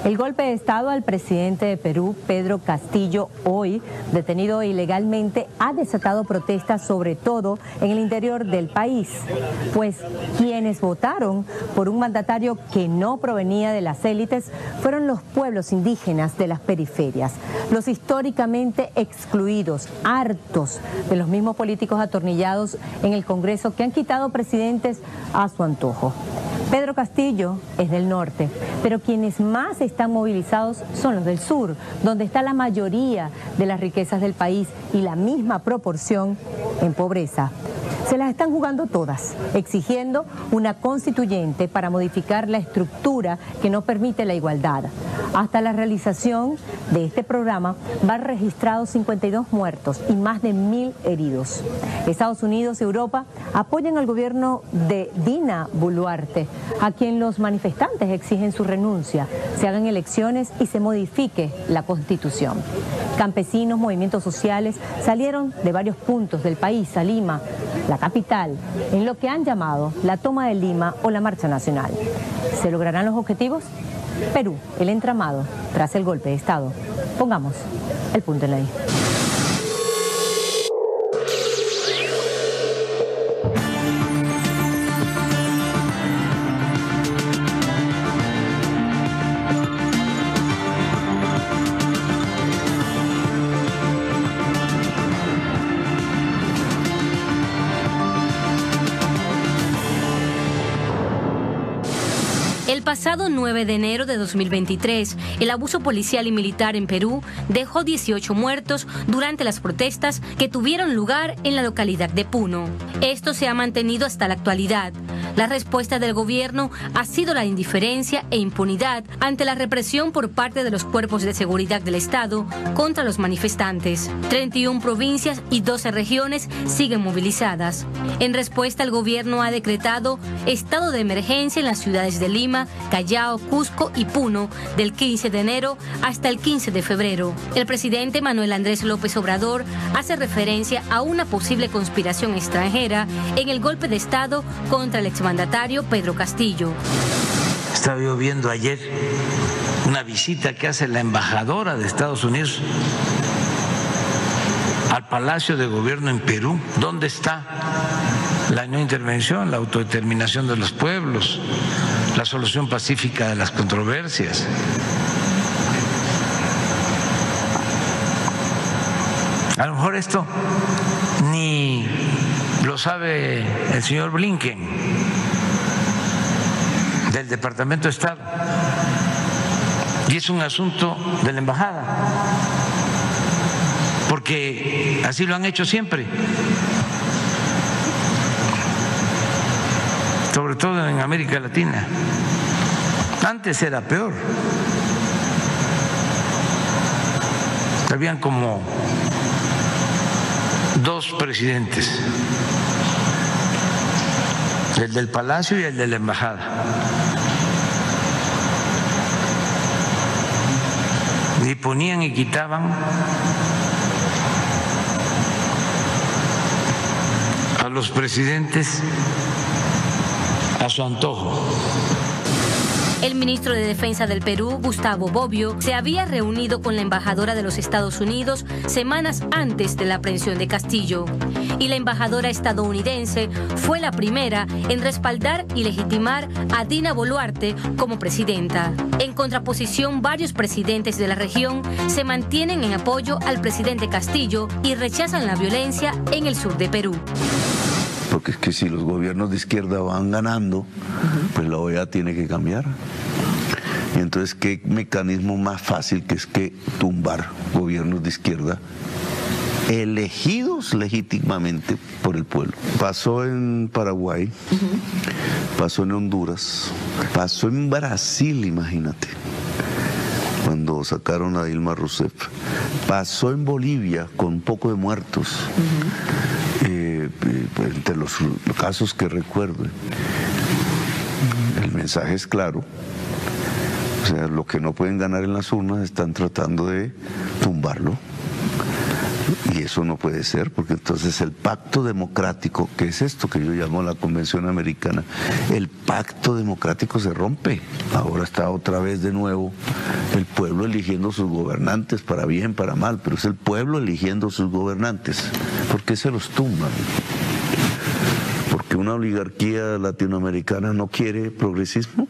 El golpe de Estado al presidente de Perú, Pedro Castillo, hoy detenido ilegalmente, ha desatado protestas sobre todo en el interior del país, pues quienes votaron por un mandatario que no provenía de las élites fueron los pueblos indígenas de las periferias, los históricamente excluidos, hartos de los mismos políticos atornillados en el Congreso que han quitado presidentes a su antojo. Pedro Castillo es del norte, pero quienes más están movilizados son los del sur, donde está la mayoría de las riquezas del país y la misma proporción en pobreza. Se las están jugando todas, exigiendo una constituyente para modificar la estructura que no permite la igualdad. Hasta la realización de este programa van registrados 52 muertos y más de 1000 heridos. Estados Unidos y Europa apoyan al gobierno de Dina Boluarte, a quien los manifestantes exigen su renuncia, se hagan elecciones y se modifique la Constitución. Campesinos, movimientos sociales salieron de varios puntos del país a Lima, la capital, en lo que han llamado la toma de Lima o la marcha nacional. ¿Se lograrán los objetivos? Perú, el entramado tras el golpe de Estado. Pongamos el punto en la I. El pasado 9 de enero de 2023, el abuso policial y militar en Perú dejó 18 muertos durante las protestas que tuvieron lugar en la localidad de Puno. Esto se ha mantenido hasta la actualidad. La respuesta del gobierno ha sido la indiferencia e impunidad ante la represión por parte de los cuerpos de seguridad del Estado contra los manifestantes. 31 provincias y 12 regiones siguen movilizadas. En respuesta, el gobierno ha decretado estado de emergencia en las ciudades de Lima, Callao, Cusco y Puno del 15 de enero hasta el 15 de febrero. El presidente Manuel Andrés López Obrador hace referencia a una posible conspiración extranjera en el golpe de Estado contra el exmandatario Pedro Castillo. Estaba yo viendo ayer una visita que hace la embajadora de Estados Unidos al Palacio de Gobierno en Perú. ¿Dónde está la no intervención, la autodeterminación de los pueblos, la solución pacífica de las controversias? A lo mejor esto ni lo sabe el señor Blinken del Departamento de Estado, y es un asunto de la embajada, porque así lo han hecho siempre, sobre todo en América Latina. Antes era peor. Habían como dos presidentes, el del Palacio y el de la Embajada. Y ponían y quitaban a los presidentes a su antojo. El ministro de Defensa del Perú, Gustavo Bobbio, se había reunido con la embajadora de los Estados Unidos semanas antes de la aprehensión de Castillo. Y la embajadora estadounidense fue la primera en respaldar y legitimar a Dina Boluarte como presidenta. En contraposición, varios presidentes de la región se mantienen en apoyo al presidente Castillo y rechazan la violencia en el sur de Perú. Porque es que si los gobiernos de izquierda van ganando, pues la OEA tiene que cambiar. Y entonces, ¿qué mecanismo más fácil que es que tumbar gobiernos de izquierda elegidos legítimamente por el pueblo? Pasó en Paraguay, pasó en Honduras, pasó en Brasil, imagínate. cuando sacaron a Dilma Rousseff. Pasó en Bolivia con un poco de muertos, entre los casos que recuerdo. El mensaje es claro. O sea, lo que no pueden ganar en las urnas están tratando de tumbarlo. Y eso no puede ser, porque entonces el pacto democrático, que es esto que yo llamo la Convención Americana, el pacto democrático se rompe. Ahora está otra vez de nuevo el pueblo eligiendo sus gobernantes, para bien, para mal, pero es el pueblo eligiendo sus gobernantes. ¿Por qué se los tumban? ¿Porque una oligarquía latinoamericana no quiere progresismo?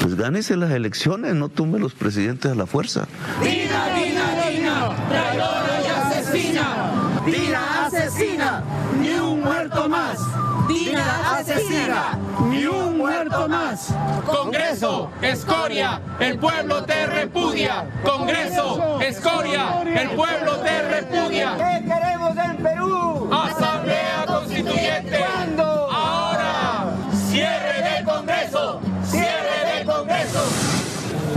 Pues gánese las elecciones, no tumbe los presidentes a la fuerza. ¡Dina, Dina, Dina! ¡Traidora y asesina! ¡Dina asesina! ¡Ni un muerto más! ¡Dina asesina! ¡Ni un muerto más! Congreso, escoria, el pueblo te repudia. Congreso, escoria, el pueblo te repudia. ¿Qué queremos en Perú? Asamblea Constituyente. ¿Cuándo? Ahora. Cierre del Congreso. Cierre del Congreso.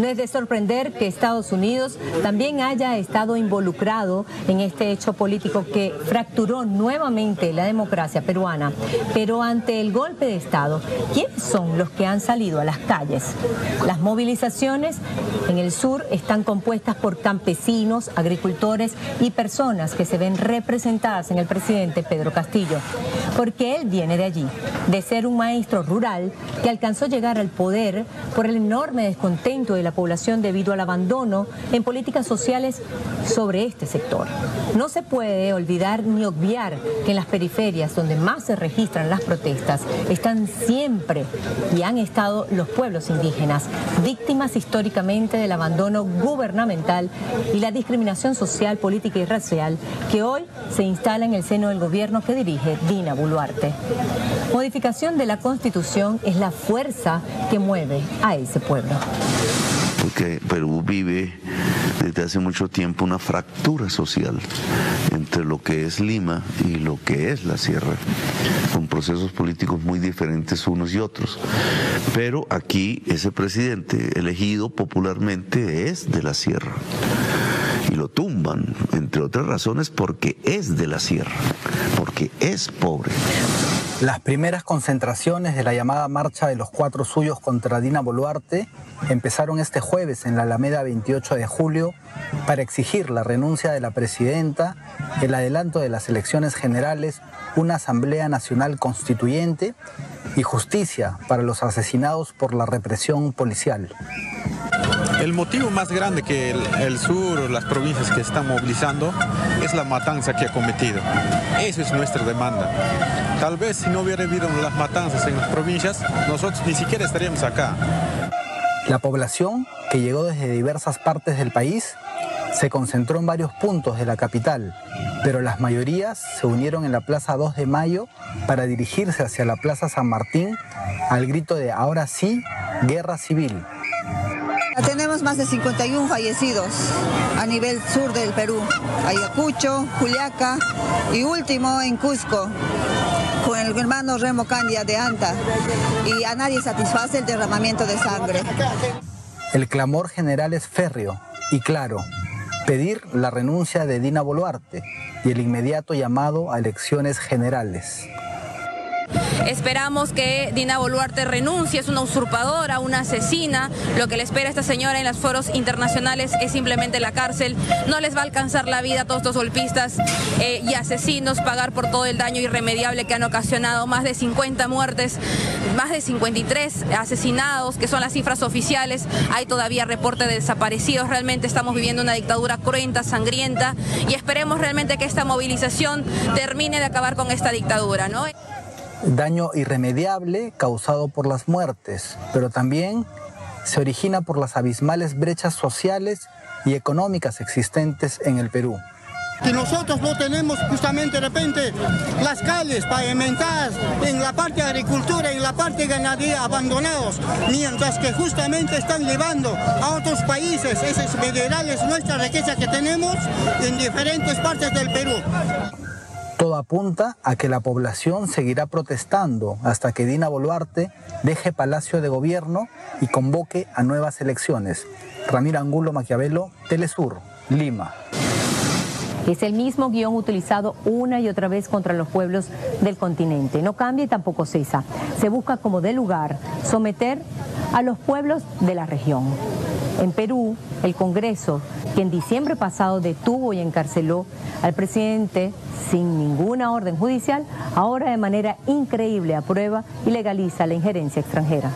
No es de sorprender que Estados Unidos también haya estado involucrado en este hecho político que fracturó nuevamente la democracia peruana. Pero ante el golpe de Estado, ¿quiénes son los que han salido a las calles? Las movilizaciones en el sur están compuestas por campesinos, agricultores y personas que se ven representadas en el presidente Pedro Castillo. Porque él viene de allí, de ser un maestro rural que alcanzó a llegar al poder por el enorme descontento de la población debido al abandono en políticas sociales sobre este sector. No se puede olvidar ni obviar que en las periferias donde más se registran las protestas están siempre y han estado los pueblos indígenas, víctimas históricamente del abandono gubernamental y la discriminación social, política y racial que hoy se instala en el seno del gobierno que dirige Dina Boluarte. Modificación de la Constitución es la fuerza que mueve a ese pueblo. Porque Perú vive desde hace mucho tiempo una fractura social entre lo que es Lima y lo que es la sierra, con procesos políticos muy diferentes unos y otros. Pero aquí ese presidente elegido popularmente es de la sierra. Y lo tumban, entre otras razones, porque es de la sierra, porque es pobre. Las primeras concentraciones de la llamada Marcha de los Cuatro Suyos contra Dina Boluarte empezaron este jueves en la Alameda 28 de julio para exigir la renuncia de la presidenta, el adelanto de las elecciones generales, una Asamblea Nacional Constituyente y justicia para los asesinados por la represión policial. El motivo más grande que el sur, las provincias que están movilizando, es la matanza que ha cometido. Eso es nuestra demanda. Tal vez si no hubiera habido las matanzas en las provincias, nosotros ni siquiera estaríamos acá. La población, que llegó desde diversas partes del país, se concentró en varios puntos de la capital, pero las mayorías se unieron en la Plaza 2 de Mayo para dirigirse hacia la Plaza San Martín al grito de "ahora sí, guerra civil". Tenemos más de 51 fallecidos a nivel sur del Perú, Ayacucho, Juliaca y último en Cusco, con el hermano Remo Candia de Anta, y a nadie satisface el derramamiento de sangre. El clamor general es férreo y claro: pedir la renuncia de Dina Boluarte y el inmediato llamado a elecciones generales. Esperamos que Dina Boluarte renuncie, es una usurpadora, una asesina. Lo que le espera a esta señora en los foros internacionales es simplemente la cárcel. No les va a alcanzar la vida a todos estos golpistas y asesinos pagar por todo el daño irremediable que han ocasionado. Más de 50 muertes, más de 53 asesinados, que son las cifras oficiales. Hay todavía reporte de desaparecidos. Realmente estamos viviendo una dictadura cruenta, sangrienta, y esperemos realmente que esta movilización termine de acabar con esta dictadura, ¿no? Daño irremediable causado por las muertes, pero también se origina por las abismales brechas sociales y económicas existentes en el Perú. Que nosotros no tenemos justamente de repente las calles pavimentadas en la parte de agricultura y en la parte de ganadería abandonados, mientras que justamente están llevando a otros países, esos minerales, nuestra riqueza que tenemos en diferentes partes del Perú. Todo apunta a que la población seguirá protestando hasta que Dina Boluarte deje Palacio de Gobierno y convoque a nuevas elecciones. Ramiro Angulo Maquiavelo, Telesur, Lima. Es el mismo guión utilizado una y otra vez contra los pueblos del continente. No cambia y tampoco cesa. Se busca como de lugar someter a los pueblos de la región. En Perú, el Congreso, que en diciembre pasado detuvo y encarceló al presidente sin ninguna orden judicial, ahora de manera increíble aprueba y legaliza la injerencia extranjera.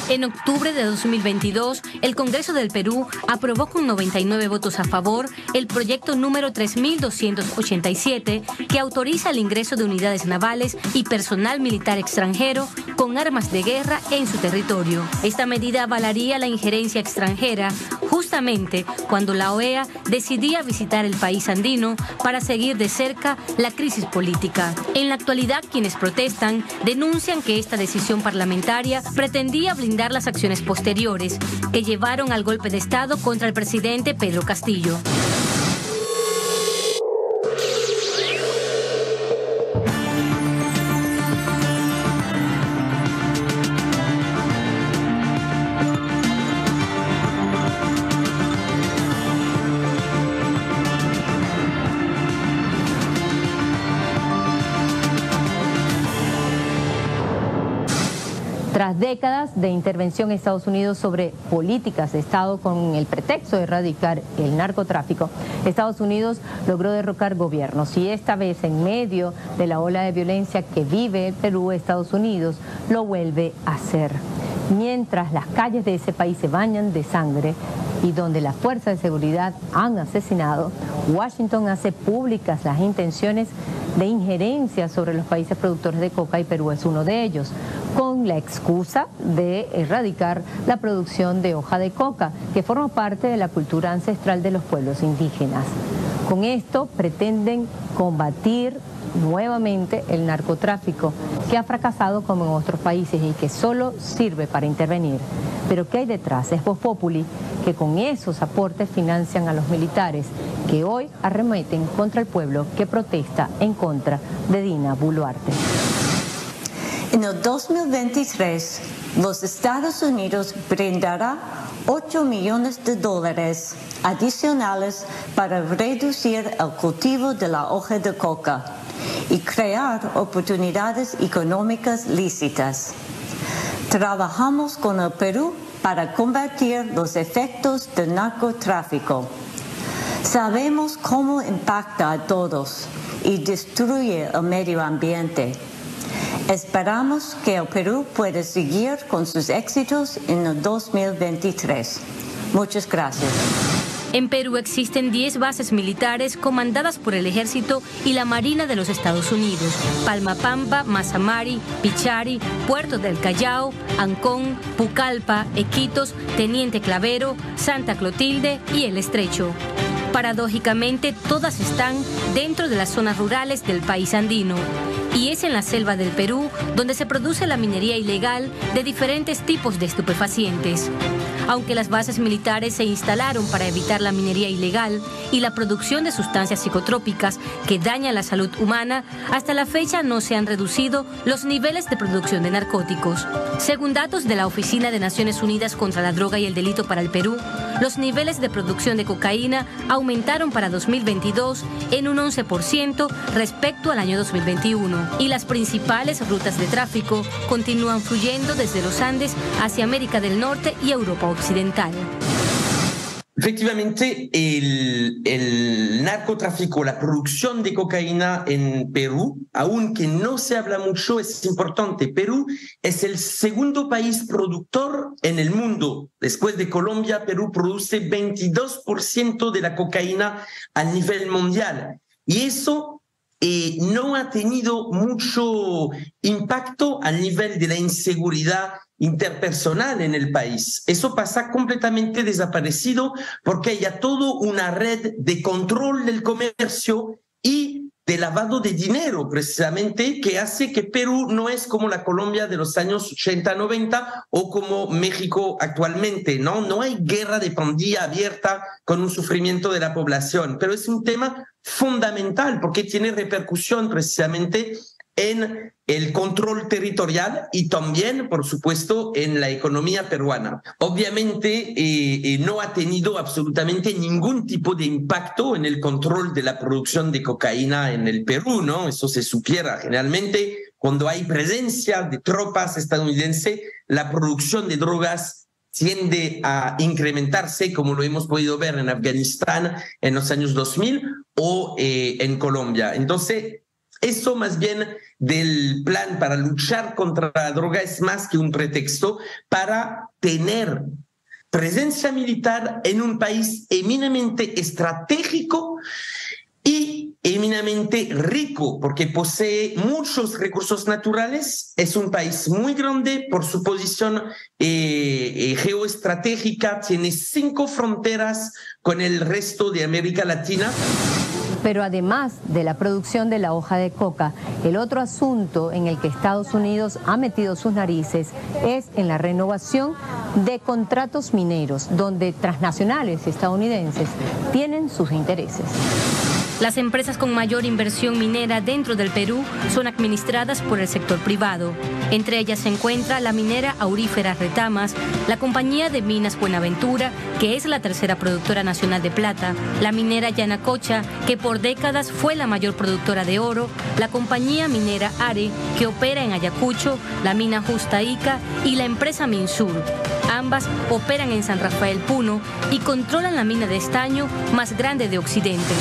En octubre de 2022, el Congreso del Perú aprobó con 99 votos a favor el proyecto número 3287 que autoriza el ingreso de unidades navales y personal militar extranjero con armas de guerra en su territorio. Esta medida avalaría la injerencia extranjera justamente cuando la OEA decidía visitar el país andino para seguir de cerca la crisis política. En la actualidad, quienes protestan denuncian que esta decisión parlamentaria pretendía blindar las acciones posteriores que llevaron al golpe de Estado contra el presidente Pedro Castillo. Tras décadas de intervención en Estados Unidos sobre políticas de Estado con el pretexto de erradicar el narcotráfico, Estados Unidos logró derrocar gobiernos y esta vez en medio de la ola de violencia que vive el Perú, Estados Unidos lo vuelve a hacer. Mientras las calles de ese país se bañan de sangre y donde las fuerzas de seguridad han asesinado, Washington hace públicas las intenciones de injerencia sobre los países productores de coca y Perú es uno de ellos, con la excusa de erradicar la producción de hoja de coca, que forma parte de la cultura ancestral de los pueblos indígenas. Con esto pretenden combatir nuevamente el narcotráfico, que ha fracasado como en otros países y que solo sirve para intervenir. Pero ¿qué hay detrás? Es Voz Populi, que con esos aportes financian a los militares que hoy arremeten contra el pueblo que protesta en contra de Dina Boluarte. En el 2023, los Estados Unidos brindará $8 millones adicionales para reducir el cultivo de la hoja de coca y crear oportunidades económicas lícitas. Trabajamos con el Perú para combatir los efectos del narcotráfico. Sabemos cómo impacta a todos y destruye el medio ambiente. Esperamos que el Perú pueda seguir con sus éxitos en el 2023. Muchas gracias. En Perú existen 10 bases militares comandadas por el Ejército y la Marina de los Estados Unidos: Palmapampa, Mazamari, Pichari, Puerto del Callao, Ancón, Pucallpa, Iquitos, Teniente Clavero, Santa Clotilde y El Estrecho. Paradójicamente, todas están dentro de las zonas rurales del país andino. Y es en la selva del Perú donde se produce la minería ilegal de diferentes tipos de estupefacientes. Aunque las bases militares se instalaron para evitar la minería ilegal y la producción de sustancias psicotrópicas que dañan la salud humana, hasta la fecha no se han reducido los niveles de producción de narcóticos. Según datos de la Oficina de Naciones Unidas contra la Droga y el Delito para el Perú, los niveles de producción de cocaína aumentaron para 2022 en un 11% respecto al año 2021. Y las principales rutas de tráfico continúan fluyendo desde los Andes hacia América del Norte y Europa Occidental. Efectivamente, el narcotráfico, la producción de cocaína en Perú, aunque no se habla mucho, es importante. Perú es el segundo país productor en el mundo. Después de Colombia, Perú produce 22% de la cocaína a nivel mundial. Y eso no ha tenido mucho impacto al nivel de la inseguridad interpersonal en el país. Eso pasa completamente desaparecido porque hay ya toda una red de control del comercio y de lavado de dinero, precisamente, que hace que Perú no es como la Colombia de los años 80-90 o como México actualmente, ¿no? No hay guerra de pandilla abierta con un sufrimiento de la población, pero es un tema fundamental porque tiene repercusión precisamente en el control territorial y también, por supuesto, en la economía peruana. Obviamente, no ha tenido absolutamente ningún tipo de impacto en el control de la producción de cocaína en el Perú, ¿no? Eso se supiera. Generalmente, cuando hay presencia de tropas estadounidenses, la producción de drogas tiende a incrementarse, como lo hemos podido ver en Afganistán en los años 2000 o en Colombia. Entonces, eso más bien del plan para luchar contra la droga es más que un pretexto para tener presencia militar en un país eminentemente estratégico y eminentemente rico, porque posee muchos recursos naturales. Es un país muy grande por su posición geoestratégica, tiene 5 fronteras con el resto de América Latina. Pero además de la producción de la hoja de coca, el otro asunto en el que Estados Unidos ha metido sus narices es en la renovación de contratos mineros, donde transnacionales estadounidenses tienen sus intereses. Las empresas con mayor inversión minera dentro del Perú son administradas por el sector privado. Entre ellas se encuentra la minera aurífera Retamas, la compañía de minas Buenaventura, que es la tercera productora nacional de plata, la minera Yanacocha, que por décadas fue la mayor productora de oro, la compañía minera Are, que opera en Ayacucho, la mina Justa Ica y la empresa Minsur. Ambas operan en San Rafael Puno y controlan la mina de estaño más grande de Occidente.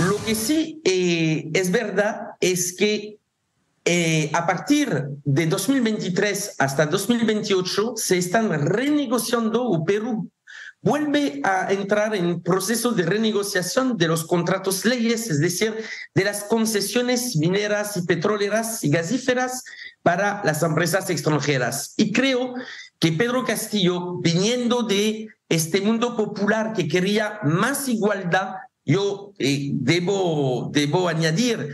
Lo que sí es verdad es que a partir de 2023 hasta 2028 se están renegociando, o Perú vuelve a entrar en proceso de renegociación de los contratos leyes, es decir, de las concesiones mineras y petroleras y gasíferas para las empresas extranjeras. Y creo que Pedro Castillo, viniendo de este mundo popular que quería más igualdad, yo debo añadir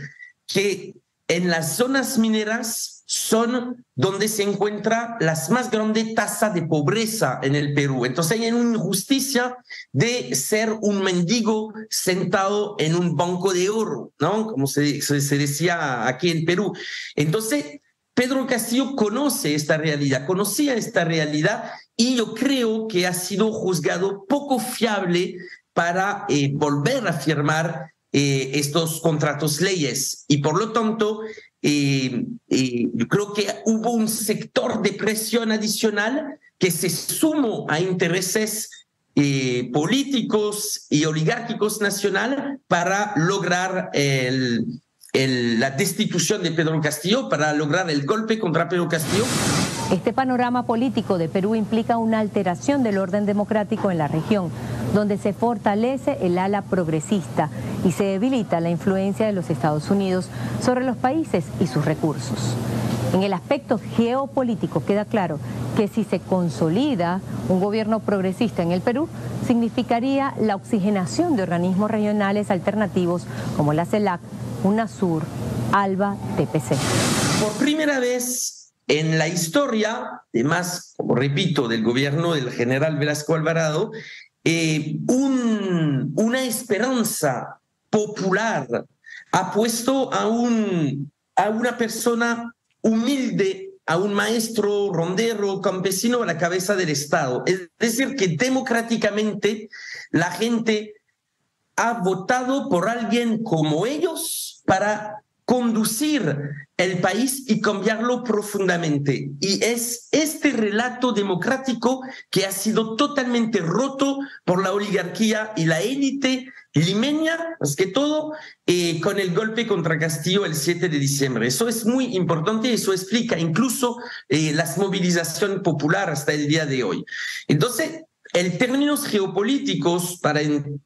que en las zonas mineras son donde se encuentra las más grandes tasas de pobreza en el Perú. Entonces hay una injusticia de ser un mendigo sentado en un banco de oro, ¿no? Como se decía aquí en Perú. Entonces, Pedro Castillo conocía esta realidad, y yo creo que ha sido juzgado poco fiable para volver a firmar estos contratos leyes. Y por lo tanto, yo creo que hubo un sector de presión adicional que se sumó a intereses políticos y oligárquicos nacionales para lograr la destitución de Pedro Castillo, para lograr el golpe contra Pedro Castillo. Este panorama político de Perú implica una alteración del orden democrático en la región, donde se fortalece el ala progresista y se debilita la influencia de los Estados Unidos sobre los países y sus recursos. En el aspecto geopolítico queda claro que si se consolida un gobierno progresista en el Perú, significaría la oxigenación de organismos regionales alternativos como la CELAC, UNASUR, ALBA, TPC. Por primera vez en la historia, además, como repito, del gobierno del general Velasco Alvarado, una esperanza popular ha puesto a una persona humilde, a un maestro rondero, campesino a la cabeza del Estado. Es decir, que democráticamente la gente ha votado por alguien como ellos para conducir el país y cambiarlo profundamente. Y es este relato democrático que ha sido totalmente roto por la oligarquía y la élite limeña, más que todo, con el golpe contra Castillo el 7 de diciembre. Eso es muy importante y eso explica incluso la movilización popular hasta el día de hoy. Entonces, en términos geopolíticos, para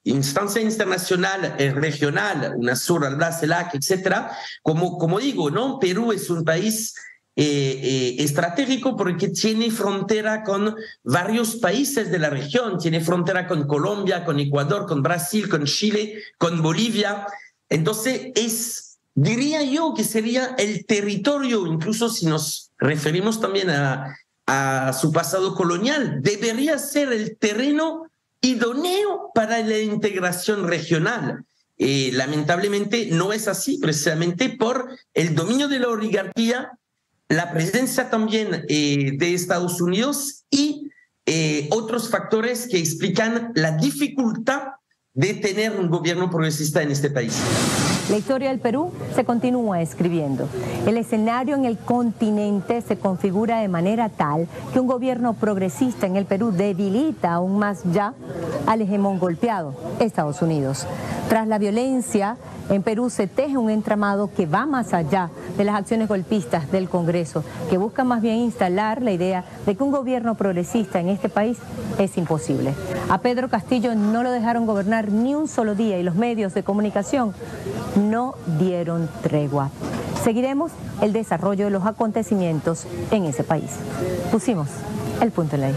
instancia internacional, regional, UNASUR, ALBA, CELAC, etcétera, como digo, ¿no? Perú es un país estratégico porque tiene frontera con varios países de la región, tiene frontera con Colombia, con Ecuador, con Brasil, con Chile, con Bolivia. Entonces, diría yo que sería el territorio, incluso si nos referimos también a su pasado colonial, debería ser el terreno idóneo para la integración regional. lamentablemente no es así, precisamente por el dominio de la oligarquía, la presencia también de Estados Unidos y otros factores que explican la dificultad de tener un gobierno progresista en este país. La historia del Perú se continúa escribiendo. El escenario en el continente se configura de manera tal que un gobierno progresista en el Perú debilita aún más ya al hegemón golpeado, Estados Unidos. Tras la violencia, en Perú se teje un entramado que va más allá de las acciones golpistas del Congreso, que busca más bien instalar la idea de que un gobierno progresista en este país es imposible. A Pedro Castillo no lo dejaron gobernar ni un solo día y los medios de comunicación no dieron tregua. Seguiremos el desarrollo de los acontecimientos en ese país. Pusimos el punto en la I.